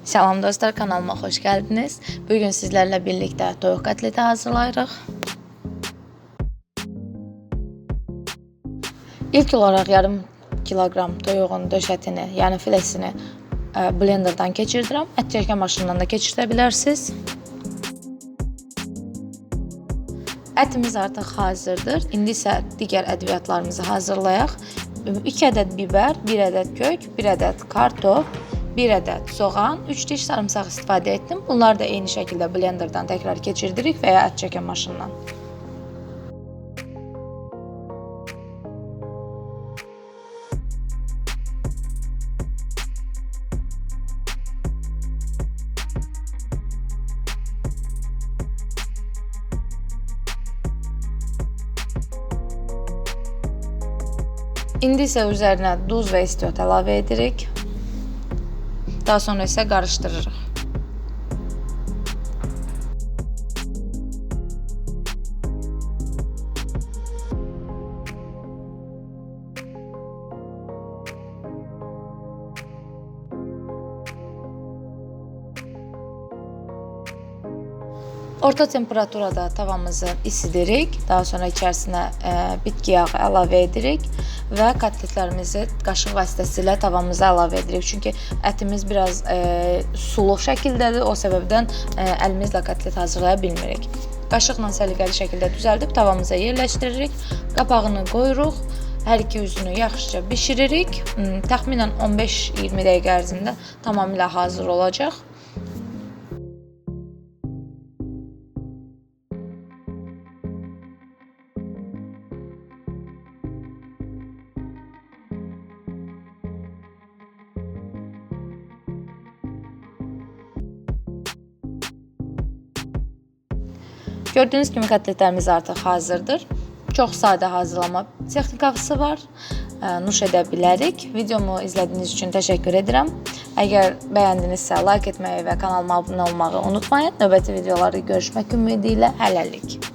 Salam dostlar, kanalıma xoş gəldiniz. Bugün sizlərlə birlikdə toyuq kotleti hazırlayırıq. İlk olaraq yarım kilogram toyuğun döşətini, yəni filesini blenderdan keçirdirəm. Ət çəkmə maşınından da keçirdə bilərsiniz. Ətimiz artıq hazırdır. İndi isə digər ədviyyatlarımızı hazırlayaq. 2 ədəd bibər, 1 ədəd kök, 1 ədəd kartof, 1 ədəd soğan, 3 diş sarımsaq istifadə etdim. Bunları da eyni şəkildə blenderdan təkrar keçirdirik və ya ət çəkən maşından. İndi isə üzərinə duz və istiot əlavə edirik. Daha sonra isə qarışdırırıq. Orta temperaturada tavamızı isidirik. Daha sonra içərisinə bitki yağı əlavə edirik və kotletlərimizi qaşıq vasitəsilə tavamıza əlavə edirik. Çünki ətimiz biraz suluq şəkildədir. O səbəbdən əlimizlə kotlet hazırlaya bilmirik. Qaşıqla səliqəli şəkildə düzəldib tavamıza yerləşdiririk. Qapağını qoyuruq. Hər iki üzünü yaxşıca bişiririk. Təxminən 15-20 dəqiqə ərzində tamamilə hazır olacaq. Gördüyünüz kimi kotletlərimiz artıq hazırdır. Çox sadə hazırlama texnikası var. Nuş edə bilərik. Videomu izlədiyiniz üçün təşəkkür edirəm. Əgər bəyəndinizsə like etməyi və kanalıma abunə olmağı unutmayın. Növbəti videolarda görüşmək ümidi ilə hələlik.